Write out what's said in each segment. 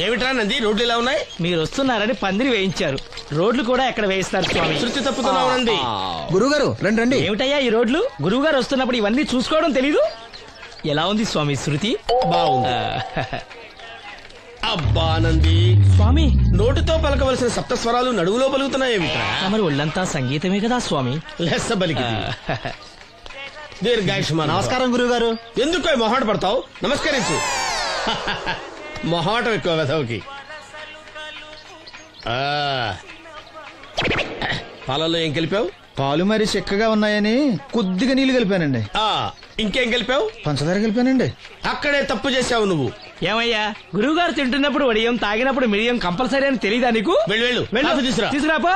ఏమిట్రా నంది, రోడ్లు ఇలా ఉన్నాయి? మీరు వస్తున్నారని పందిరి వేయించారు. రోడ్లు కూడా ఎక్కడ వేయిస్తారు స్వామి? శృతి తప్పుతున్నావు నంది. గురుగారు రండి రండి. ఏమిటయ్యా ఈ రోడ్లు? గురువు గారు వస్తున్నప్పుడు ఇవన్నీ చూసుకోవడం తెలీదు? ఎలా ఉంది స్వామి శృతి? బాగుంది. అబ్బా నంది, స్వామి నోటితో పలకవలసిన సప్తస్వరాలు నడువులో పలుకుతున్నాయేమిట్రా? మరి ఒళ్ళంతా సంగీతమే కదా స్వామి. లెస్స బలికి దీర్ఘాయుష్మాన్. నమస్కారం గురుగారు. ఎందుకు మొహాట పడతావు? నమస్కరించు. మొహాటం ఎక్కువ వెధవుకి. పాలల్లో ఏం కలిపావు? పాలు మరి చిక్కగా ఉన్నాయని కొద్దిగా నీళ్లు కలిపానండి. ఇంకేం కలిపావు? పంచదార కలిపానండి. అక్కడే తప్పు చేశావు నువ్వు. ఏమయ్యా, గురువు గారు తింటున్నప్పుడు వడియం, తాగినప్పుడు మిరియం కంపల్సరీ అని తెలీదా నీకు? వెళ్ళు కాఫీ తీసురా. తీసుకురాపో.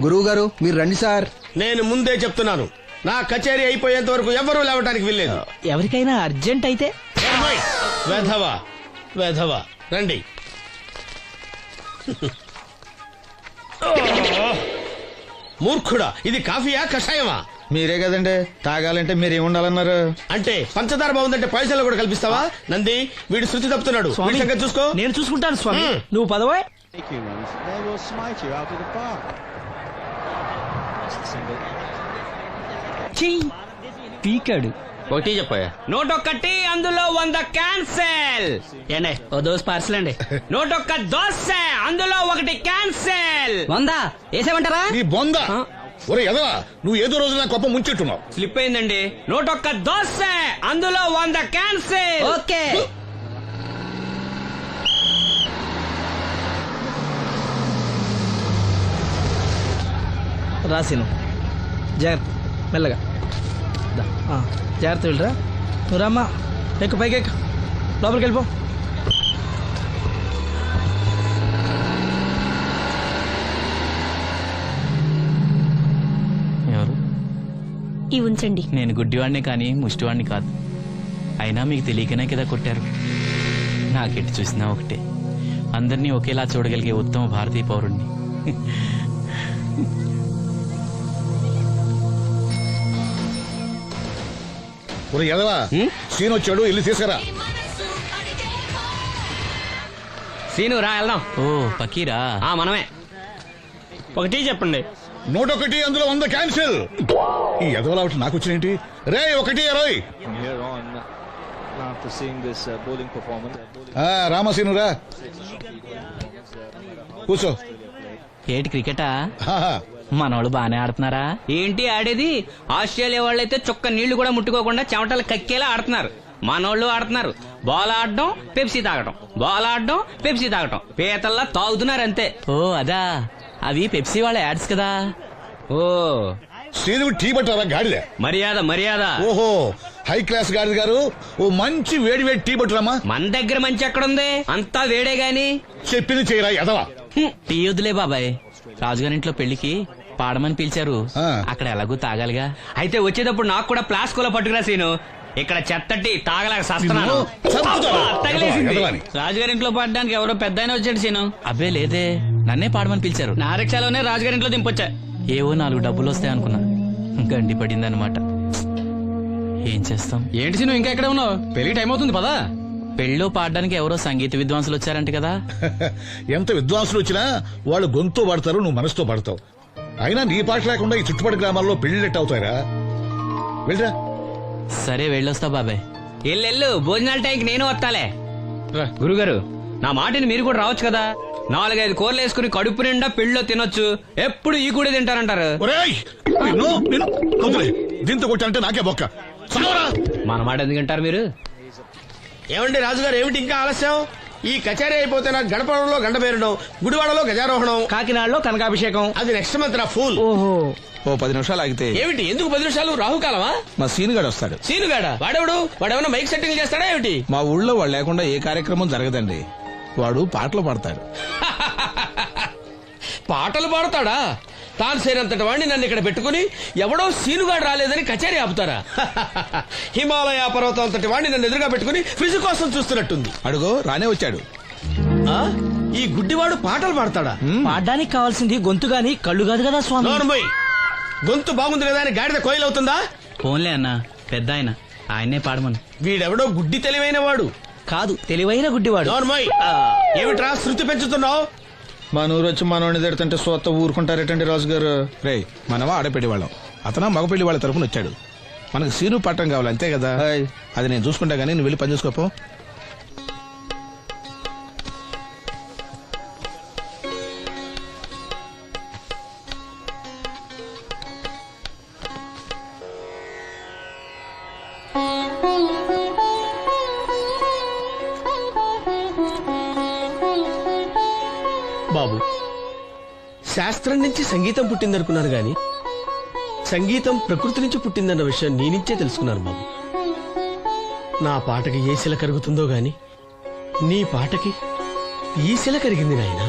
గురువు గారు మీరు రండి సార్. నేను ముందే చెప్తున్నాను, నా కచేరీ అయిపోయేంత వరకు ఎవరూ లేవటానికి వెళ్ళలేదు. ఎవరికైనా అర్జెంట్ అయితే వెధవా వెధవా రండి. మూర్ఖుడా, ఇది కాఫీయా కషాయమా? మీరే కదండి తాగాలంటే మీరేముండాలన్నారు? అంటే పంచదార బాగుందంటే పైసలు కూడా కల్పిస్తావా? నంది, వీడు శృతి తప్పుతున్నాడు. స్వామి, వీడి సంగతి చూసుకో. నేను చూసుకుంటాను స్వామి. నువ్వు పదవే. They will smite you out of the park. పీకాడు. ఒకటి చెప్పాయా? 101 అందులో 100 క్యాన్సెల్. ఏండే ఓ దోస్ పార్సల్ అండి. 101 దోశ అందులో 1 క్యాన్సెల్. 100 వేసేమంటారా? నీ బొంద. ఒరే ఎదవా, నువ్వు ఏదో రోజు నా గొప్ప ముంచెట్టున్నావు. స్లిప్ అయిందండి. 101 దోశ అందులో 100 క్యాన్సెల్. ఓకే. రాసిను జాగ్రత్త, మెల్లగా జాగ్రత్త వెళ్ళరా. నువ్వు రామ్మా, ఎక్కు పైకి ఎక్కు, లోపలికి వెళ్ళిపో. ఎవరు? ఇవి ఉంచండి. నేను గుడ్డివాడిని కానీ ముష్టివాడిని కాదు. అయినా మీకు తెలియకనే కదా కొట్టారు. నాకెట్టి చూసినా ఒకటే, అందరినీ ఒకేలా చూడగలిగే ఉత్తమ భారతీయ పౌరుణ్ణి. ఒరే ఎదవా, సీన్ వచ్చాడు, ఇల్లు తీసుకురా. సీను రా వెళ్దాం. ఓ పకీరా, మనమే. ఒకటి చెప్పండి. 101 అందులో 100 క్యాన్సిల్. ఈ ఎదవలా ఒకటి నాకు వచ్చినేంటి? రే 120. From here on, after seeing this bowling performance, రామసీను రా, కూర్చో. ఏటి క్రికెటా? ఆహా. మనోళ్ళు బానే ఆడుతున్నారా? ఏంటి ఆడేది? ఆస్ట్రేలియా వాళ్ళైతే చుక్క నీళ్లు కూడా ముట్టుకోకుండా చెమటలు కక్కేలా ఆడుతున్నారు. మనోళ్ళు ఆడుతున్నారు బాల్ ఆడడం, పెప్సీ తాగటం, బాల్ ఆడడం, పెప్సీ తాగటం, పీతల్లా తాగుతున్నారు అంతే. ఓ అదా, అవి పెప్సీ వాళ్ళ యాడ్స్ కదా. ఓ సీను టీ పట్టారా గాడిద? మర్యాద మర్యాద. ఓహో, హై క్లాస్ గాడిద గారు, ఓ మంచి వేడి వేడి టీ పట్టురామా. మన దగ్గర మంచి ఎక్కడుంది? అంతా వేడే గాని. చెప్పింది చేయరా ఎదవా. టీ వద్దులే బాబాయ్, రాజుగారింట్లో పెళ్లికి పాడమని పిలిచారు. అక్కడ ఎలాగూ తాగాలిగా. అయితే వచ్చేటప్పుడు నాకు కూడా ప్లాస్కోలో పట్టుకురా సీను. ఇక్కడ చెత్తటి తాగలేక సస్తున్నాను. రాజుగారింట్లో పాడడానికి ఎవరో పెద్ద వచ్చాడు సీను. అబ్బే లేదే, నన్నే పాడమని పిలిచారు. నా రిక్షాలోనే రాజుగారింట్లో దింపొచ్చా. ఏవో 4 డబ్బులు వస్తాయి అనుకున్నా, గండి పడింది అనమాట. ఏం చేస్తాం? ఏంటి సీను ఇంకా ఎక్కడ ఉన్నావు? పెళ్లి టైం అవుతుంది పదా. పెళ్ళిలో పాడడానికి ఎవరో సంగీత విద్వాంసులు వచ్చారంట కదా. ఎంత విద్వాంసులు వచ్చినా వాళ్ళు గొంతు పడతారు, నువ్వు మనసుతో పడతావు. అయినా నీ పాట లేకుండా ఈ చుట్టుపక్కల గ్రామాల్లో పెళ్లిళ్ళెట్ అవుతాయిరా. వెళ్ళరా. సరే వెళ్ళొస్తా బాబాయ్. ఎల్లెళ్ళు, భోజనాల టైంకి నేను వస్తాలే. గురుగారు, నా మాటిని మీరు కూడా రావచ్చు కదా. 4-5 కూరలు వేసుకుని కడుపు నిండా పెళ్ళిలో తినొచ్చు. ఎప్పుడు ఈ కూడా తింటారంటారు. దీంతో కొట్టాలంటే నాకే బొక్క. మన మాట ఎందుకంటారు మీరు? ఏమండి రాజుగారు, ఏమిటి ఇంకా ఆలస్యం? ఈ కచేరీ అయిపోతే నాకు గడపడంలో గంట పేరడం, గుడివాడలో గజారోహణం, కాకినాడలో కనకాభిషేకం. అది నెక్స్ట్ మంత్ నా ఫూల్. ఓహో, ఓ 10 నిమిషాలు ఆగితే ఏమిటి? ఎందుకు 10 నిమిషాలు? రాహుకాలమా? మా సీనుగాడు వస్తాడు. సీనుగాడా? వాడేమన్నా మైక్ సెట్టింగ్ చేస్తాడా ఏమిటి? మా ఊళ్ళో వాడు లేకుండా ఏ కార్యక్రమం జరగదండి. వాడు పాటలు పాడతాడు. పాటలు పాడతాడా? తాను సేనంతటి వాడిని నన్ను ఇక్కడ పెట్టుకుని ఎవడో సీనుగాడు రాలేదని కచేరీ ఆపుతారా? హిమాలయ పర్వతం అంతటి వాడిని నన్ను ఎదురుగా పెట్టుకుని ఫ్రిజ్ కోసం చూస్తున్నట్టుంది. అడుగో రానే వచ్చాడు. ఈ గుడ్డివాడు పాటలు పాడతాడా? పాడడానికి కావాల్సింది గొంతు గాని కళ్ళు కాదు కదా స్వామి. నోర్మోయ్, గొంతు బాగుంది కదా అని గాడిద కోయిలవుతుందా? ఫోన్లే అన్న, పెద్ద ఆయన్నే పాడమను. వీడెవడో గుడ్డి తెలివైన వాడు కాదు తెలివైన గుడ్డివాడు. నోర్మోయ్ ఏమిట్రా శృతి పెంచుతున్నావు? మన ఊరు వచ్చి మనోడిని తిడుతుంటే సొత్త ఊరుకుంటారేటండి రాజు గారు. రే మనమా ఆడపెళ్లి వాళ్ళం, అతను మగపెళ్లి వాళ్ళ తరఫున వచ్చాడు. మనకు సీను పట్టం కావాలి అంతే కదా. హాయ్. అది నేను చూసుకుంటా గానీ నువ్వు వెళ్ళి పని చూసుకోపో. బాబు, శాస్త్రం నుంచి సంగీతం పుట్టిందనుకున్నారు గాని సంగీతం ప్రకృతి నుంచి పుట్టిందన్న విషయం నీ నుంచే తెలుసుకున్నాను బాబు. నా పాటకి ఏ శిల కరుగుతుందో గాని నీ పాటకి ఈ శిల కరిగింది నాయనా.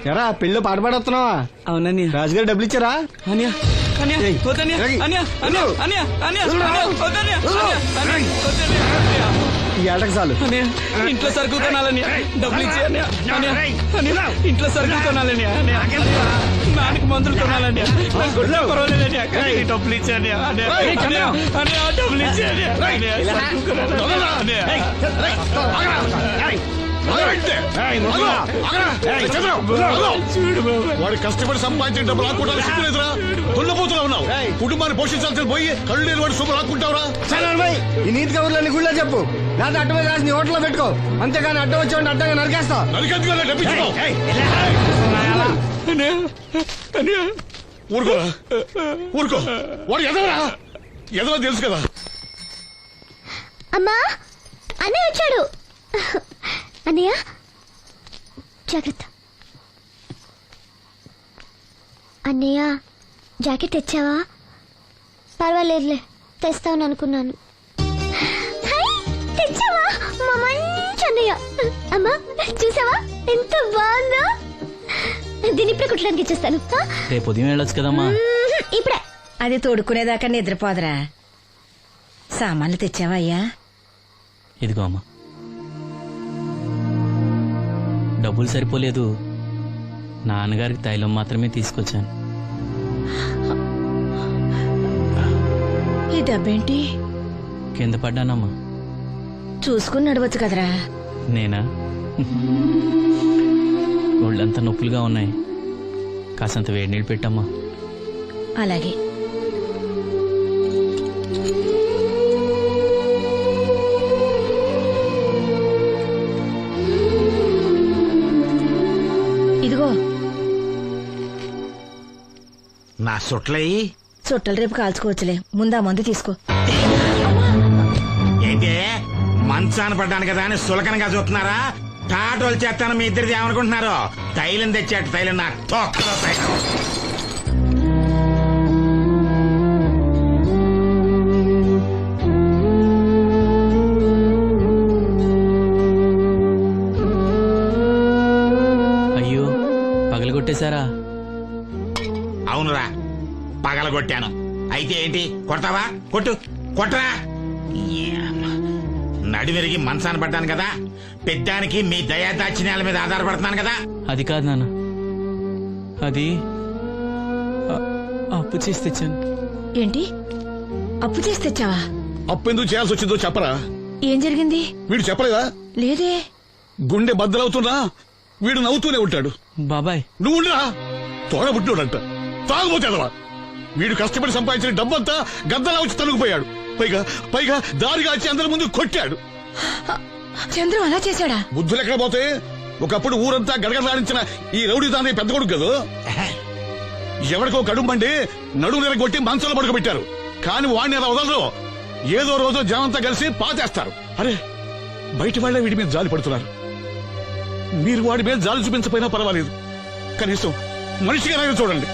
ఎరా పెళ్ళి పాట పాడుతున్నావా? అవునని రాజుగారు డబ్బులు ఇచ్చారా? ఈ ఆటకు చాలు. ఇంట్లో సరుకులు కొనాలని డబ్బులు ఇచ్చి ఇంట్లో సరుకులు కొనాలని నాన్నకి మందులు కొనాలని పర్వాలేదని డబ్బులు ఇచ్చాను డబ్బులు ఇచ్చాను. వాడి కష్టపడి సంపాదించిన డబ్బులు ఆకుంటారు సిగ్గులేదురా? దున్నపోతున్నా ఉన్నావు. కుటుంబాన్ని పోషించాల్సిన పోయి కళ్ళు లేని వాడి సొమ్ము ఆకుంటావురా? ఈ నీతి కబుర్లన్నీ గుళ్ళో చెప్పు, లేదా అడ్డ మీద రాసి నీ హోటల్లో పెట్టుకో. అంతేగాని అడ్డం వచ్చి అడ్డంగా నరికేస్తా. నరికెందుకు డబ్బిచ్చుకో. ఊరుకోరా, ఊరుకో. వాడు ఎదవరా? ఎదవ తెలుసు కదా. అమ్మా, అన్నయ్య వచ్చాడు. అన్నయ్య జాగ్రత్త. అన్నయ్య జాకెట్ తెచ్చావా? పర్వాలేదులే, తెస్తావని అనుకున్నాను. తెచ్చావా? మా మంచి అన్నయ్య. అమ్మా చూసావా ఎంత బాగుందో? దీన్ని ఇప్పుడే కుట్టడానికి ఇచ్చేస్తాను. రేపు ఉదయం వెళ్ళొచ్చు కదమ్మా. ఇప్పుడే. అది తోడుకునేదాకా నిద్రపోదరా. సామాన్లు తెచ్చావా అయ్యా? ఇదిగో అమ్మా. డబ్బులు సరిపోలేదు, నాన్నగారికి తైలం మాత్రమే తీసుకొచ్చాను. ఈ డబ్బేంటి? కింద పడ్డానమ్మా. చూసుకుని నడవచ్చు కదరా. నేనా? ఒళ్ళంతా నొప్పులుగా ఉన్నాయి, కాసంత వేడి నీళ్ళు పెట్టమ్మా. అలాగే. ఇదిగో నా సొట్లయి చుట్టలు రేపు కాల్చుకోవచ్చులే, ముందా మందు తీసుకో. ఏంటే మంచాన పడ్డాను కదా అని సులకనగా చూస్తున్నారా? టాటోలు చేస్తాను మీ ఇద్దరిది ఏమనుకుంటున్నారు? తైలం తెచ్చాడు, తైలం నా తొక్కలో తైలం. అయ్యో, పగలగొట్టేశారా? అవునురా, పగలగొట్టాను. అయితే ఏంటి, కొడతావా? కొట్టు, కొట్టరా. నడివిరిగి మంచాన పడ్డాను కదా, పెద్దానికి మీ దయాదాచిన్యాల మీద ఆధారపడుతున్నాను కదా. అది కాదు నాన్న, అది అప్పు చేసి తెచ్చాను. ఏంటి, అప్పు చేసి తెచ్చావా? అప్పు ఎందుకు చేయాల్సి వచ్చిందో చెప్పరా? ఏం జరిగింది? వీడు చెప్పలేదా? లేదే. గుండె బద్దలవుతున్నా వీడు నవ్వుతూనే ఉంటాడు. బాబాయ్, నువ్వు ఉండరా? తోడబుట్టినోడంట, తాగుపోతేదవా. వీడు కష్టపడి సంపాదించిన డబ్బంతా గద్దలా వచ్చి తనుకుపోయాడు. పైగా పైగా దారిగా వచ్చి అందరి ముందు కొట్టాడు. చంద్రం అలా చేశాడా? బుద్ధులు ఎక్కడ పోతే, ఒకప్పుడు ఊరంతా గడగడలాడించిన ఈ రౌడీ దాని పెద్ద కొడుకు కదా. ఎవరికో కడుంబండి నడుము నిరగొట్టి మంచంలో పడుకోబెట్టారు. కాని వాడిని అలా వదలరు. ఏదో రోజు జనంతా కలిసి పాతేస్తారు. అరే, బయట వాళ్లే వీడి మీద జాలి పడుతున్నారు. మీరు వాడి మీద జాలి చూపించపోయినా పర్వాలేదు, కనీసం మనిషిగా చూడండి.